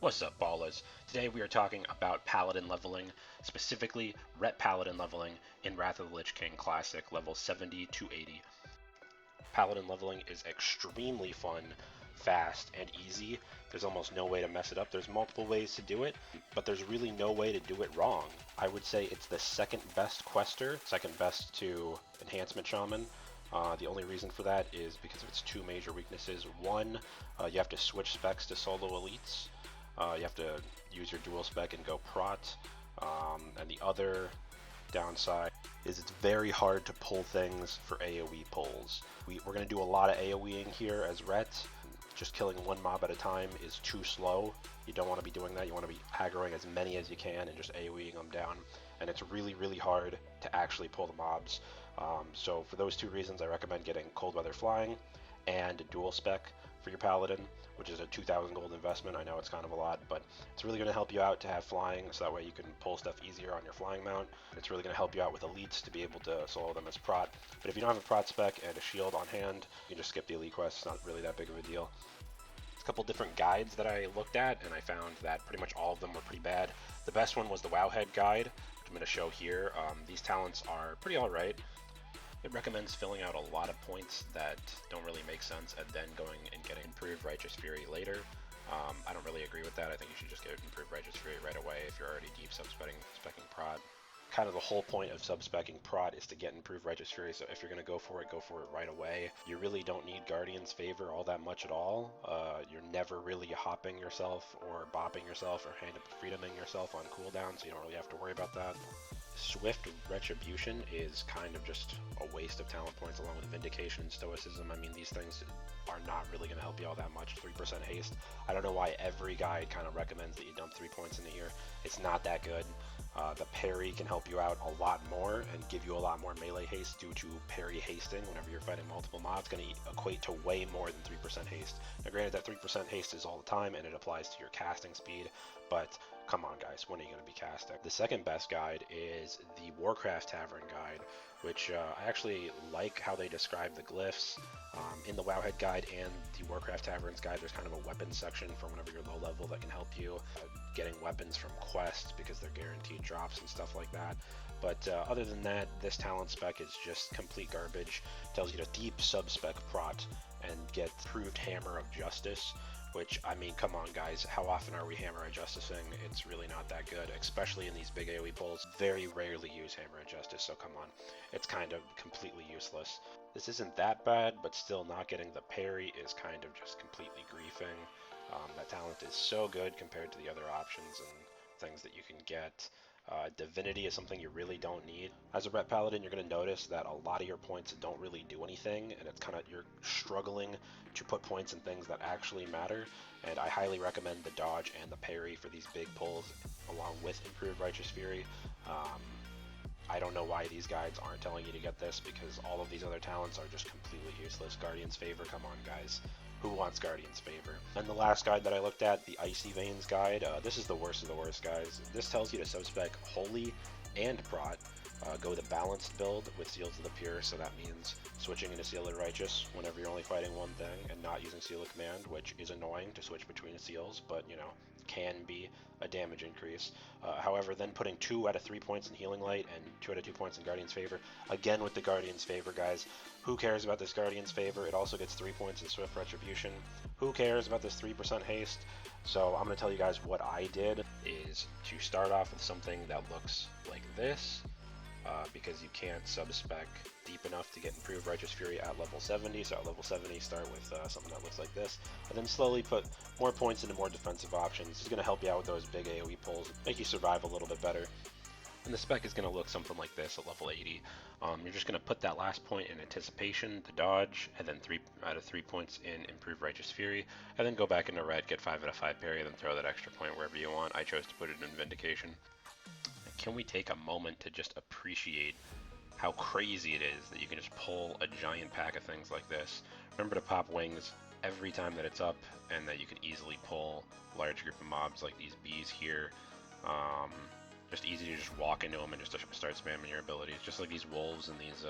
What's up, ballers? Today we are talking about Paladin leveling, specifically Ret Paladin leveling in Wrath of the Lich King Classic, level 70 to 80. Paladin leveling is extremely fun, fast, and easy. There's almost no way to mess it up. There's multiple ways to do it, but there's really no way to do it wrong. I would say it's the second best quester, second best to Enhancement Shaman. The only reason for that is because of its two major weaknesses. One, you have to switch specs to solo elites. You have to use your dual spec and go prot. And the other downside is it's very hard to pull things for AoE pulls. We're going to do a lot of AoEing here as Ret. Just killing one mob at a time is too slow. You don't want to be doing that. You want to be aggroing as many as you can and just AoEing them down. And it's really, really hard to actually pull the mobs. So for those two reasons, I recommend getting Cold Weather Flying and dual spec for your Paladin, which is a 2,000 gold investment. I know it's kind of a lot, but it's really going to help you out to have flying, so that way you can pull stuff easier on your flying mount. It's really going to help you out with elites to be able to solo them as prot. But if you don't have a prot spec and a shield on hand, you can just skip the elite quest. It's not really that big of a deal. There's a couple different guides that I looked at, and I found that pretty much all of them were pretty bad. The best one was the Wowhead guide, which I'm going to show here. These talents are pretty alright. It recommends filling out a lot of points that don't really make sense and then going and getting Improved Righteous Fury later. I don't really agree with that. I think you should just get Improved Righteous Fury right away if you're already deep sub-specking prod. Kind of the whole point of sub-specking prod is to get Improved Righteous Fury, so if you're going to go for it right away. You really don't need Guardian's Favor all that much at all. You're never really hopping yourself or bopping yourself or hand freedoming yourself on cooldown, so you don't really have to worry about that. Swift Retribution is kind of just a waste of talent points along with Vindication and Stoicism. I mean, these things are not really going to help you all that much. 3% haste. I don't know why every guide kind of recommends that you dump 3 points into here. It's not that good. The parry can help you out a lot more and give you a lot more melee haste due to parry hasting whenever you're fighting multiple mobs. It's going to equate to way more than 3% haste. Now granted that 3% haste is all the time and it applies to your casting speed, but come on guys, when are you going to be casting? The second best guide is the Warcraft Tavern guide, which I actually like how they describe the glyphs. In the Wowhead guide and the Warcraft Taverns guide, there's kind of a weapons section for whenever you're low level that can help you getting weapons from quests because they're guaranteed drops and stuff like that. But other than that, this talent spec is just complete garbage. It tells you to deep sub-spec prot and get proved Hammer of Justice, which, I mean, come on guys, how often are we Hammer of Justicing? It's really not that good, especially in these big AoE pulls. Very rarely use Hammer of Justice, so come on. It's kind of completely useless. This isn't that bad, but still not getting the parry is kind of just completely griefing. That talent is so good compared to the other options and things that you can get. Divinity is something you really don't need. As a Ret Paladin, you're going to notice that a lot of your points don't really do anything, and it's kind of, you're struggling to put points in things that actually matter, and I highly recommend the dodge and the parry for these big pulls, along with Improved Righteous Fury. I don't know why these guides aren't telling you to get this, because all of these other talents are just completely useless. Guardian's Favor, come on guys. Who wants Guardian's Favor? And the last guide that I looked at, the Icy Veins guide, this is the worst of the worst, guys. This tells you to sub-spec Holy and Prot. Go the balanced build with Seals of the Pure, so that means switching into Seal of Righteous whenever you're only fighting one thing and not using Seal of Command, which is annoying to switch between seals, but you know, can be a damage increase. However, then putting 2 out of 3 points in Healing Light and 2 out of 2 points in Guardian's Favor, again with the Guardian's Favor, guys. Who cares about this Guardian's Favor? It also gets 3 points in Swift Retribution. Who cares about this 3% haste? So I'm going to tell you guys what I did is to start off with something that looks like this. Because you can't sub-spec deep enough to get Improved Righteous Fury at level 70, so at level 70 start with something that looks like this, and then slowly put more points into more defensive options. It's going to help you out with those big AoE pulls, make you survive a little bit better. And the spec is going to look something like this at level 80. You're just going to put that last point in Anticipation, the dodge, and then 3 out of 3 points in Improved Righteous Fury, and then go back into Red, get 5 out of 5 parry, and then throw that extra point wherever you want. I chose to put it in Vindication. Can we take a moment to just appreciate how crazy it is that you can just pull a giant pack of things like this? Remember to pop wings every time that it's up, and that you can easily pull a large group of mobs like these bees here. Just easy to just walk into them and just start spamming your abilities. Just like these wolves and these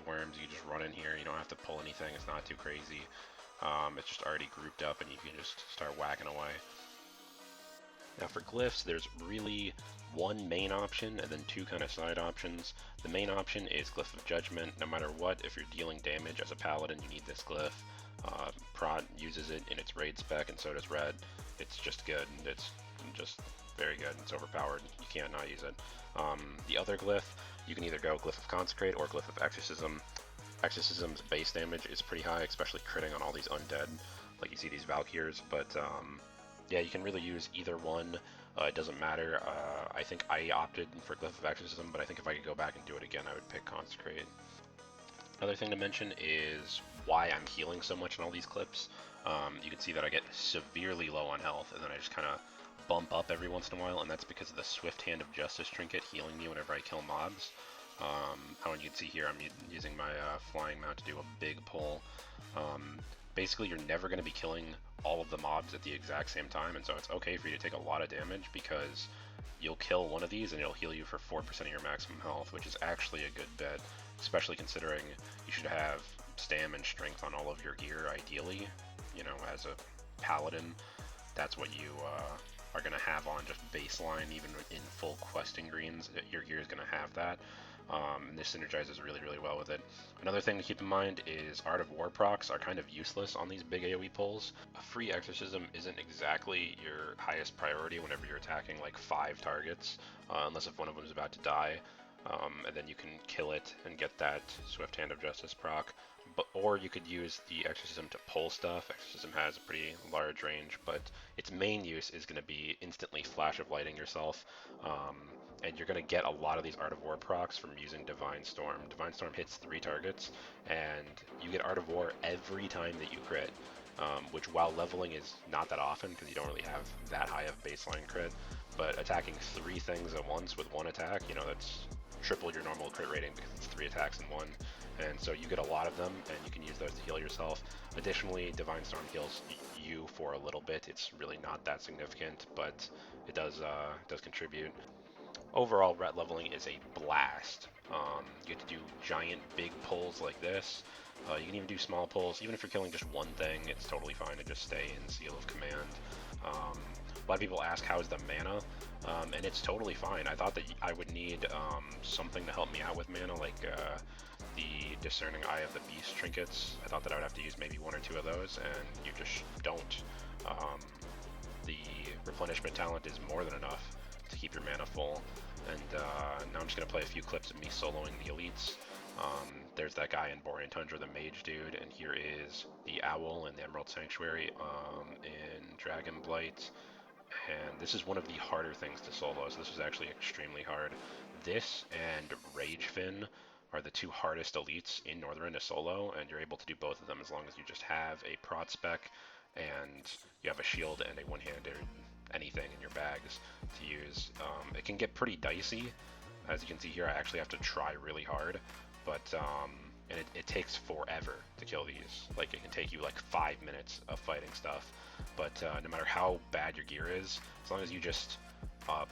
worms, you just run in here. You don't have to pull anything. It's not too crazy. It's just already grouped up, and you can just start whacking away. Now for glyphs, there's really one main option and then two kind of side options. The main option is Glyph of Judgment. No matter what, if you're dealing damage as a paladin, you need this glyph. Prod uses it in its raid spec, and so does Red. It's just good. It's just very good. It's overpowered. You can't not use it. The other glyph, you can either go Glyph of Consecrate or Glyph of Exorcism. Exorcism's base damage is pretty high, especially critting on all these undead, like you see these Valkyrs, but yeah, you can really use either one. It doesn't matter. I think I opted for Glyph of Exorcism, but I think if I could go back and do it again, I would pick Consecrate. Another thing to mention is why I'm healing so much in all these clips. You can see that I get severely low on health, and then I just kind of bump up every once in a while, and that's because of the Swift Hand of Justice trinket healing me whenever I kill mobs. How you can see here, I'm using my flying mount to do a big pull. Basically, you're never going to be killing all of the mobs at the exact same time, and so it's okay for you to take a lot of damage because you'll kill one of these and it'll heal you for 4% of your maximum health, which is actually a good bet, especially considering you should have stam and strength on all of your gear, ideally. You know, as a paladin, that's what you are going to have on just baseline, even in full questing greens. Your gear is going to have that. And this synergizes really, really well with it. Another thing to keep in mind is Art of War procs are kind of useless on these big AoE pulls. A free exorcism isn't exactly your highest priority whenever you're attacking like 5 targets, unless if one of them is about to die, and then you can kill it and get that Swift Hand of Justice proc. Or you could use the Exorcism to pull stuff. Exorcism has a pretty large range, but its main use is going to be instantly Flash of Lighting yourself. And you're going to get a lot of these Art of War procs from using Divine Storm. Divine Storm hits 3 targets, and you get Art of War every time that you crit, which while leveling is not that often because you don't really have that high of baseline crit, but attacking 3 things at once with 1 attack, you know, that's triple your normal crit rating because it's 3 attacks in 1. And so you get a lot of them, and you can use those to heal yourself. Additionally, Divine Storm heals you for a little bit. It's really not that significant, but it does contribute. Overall, ret leveling is a blast. You get to do giant, big pulls like this. You can even do small pulls. Even if you're killing just one thing, it's totally fine to just stay in Seal of Command. A lot of people ask how is the mana, and it's totally fine. I thought that I would need something to help me out with mana, like the Discerning Eye of the Beast trinkets. I thought that I would have to use maybe 1 or 2 of those, and you just don't. The replenishment talent is more than enough to keep your mana full. And now I'm just going to play a few clips of me soloing the elites. There's that guy in Borean Tundra, the mage dude, and here is the owl in the Emerald Sanctuary in Dragon Blight. And this is one of the harder things to solo, so this was actually extremely hard. This and Rage Fin are the 2 hardest elites in Northrend to solo, and you're able to do both of them as long as you just have a prod spec and you have a shield and a one-handed anything in your bags to use. It can get pretty dicey. As you can see here, I actually have to try really hard, but and it takes forever to kill these. Like, it can take you like 5 minutes of fighting stuff, but no matter how bad your gear is, as long as you just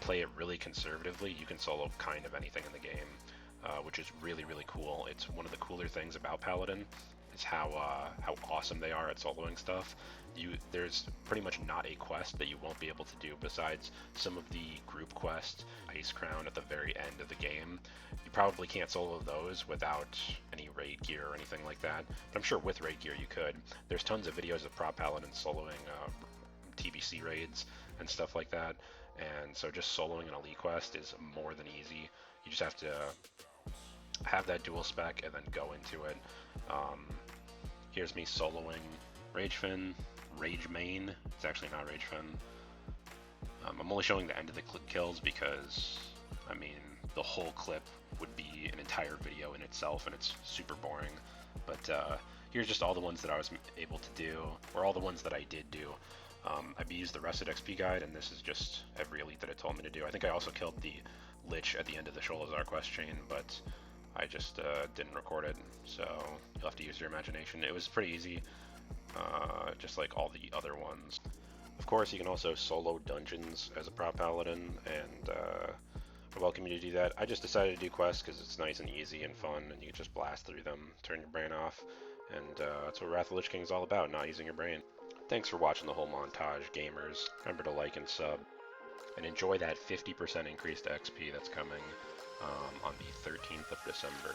play it really conservatively, you can solo kind of anything in the game, which is really, really cool. It's one of the cooler things about Paladin is how awesome they are at soloing stuff. There's pretty much not a quest that you won't be able to do besides some of the group quests, Ice Crown at the very end of the game. You probably can't solo those without any raid gear or anything like that, but I'm sure with raid gear you could. There's tons of videos of prop paladins soloing TBC raids and stuff like that, and so just soloing an elite quest is more than easy. You just have to have that dual spec and then go into it. Here's me soloing Ragefin, Rage Main. It's actually not Ragefin. I'm only showing the end of the kills because, I mean, the whole clip would be an entire video in itself, and it's super boring. But here's just all the ones that I was able to do, or all the ones that I did do. I've used the RestedXP guide, and this is just every elite that it told me to do. I think I also killed the Lich at the end of the Sholazar quest chain, but I just didn't record it, so you'll have to use your imagination. It was pretty easy, just like all the other ones. Of course, you can also solo dungeons as a prop paladin, and I welcome you to do that. I just decided to do quests because it's nice and easy and fun, and you can just blast through them, turn your brain off, and that's what Wrath of the Lich King is all about, not using your brain. Thanks for watching the whole montage, gamers. Remember to like and sub. and enjoy that 50% increased XP that's coming on the 13th of December.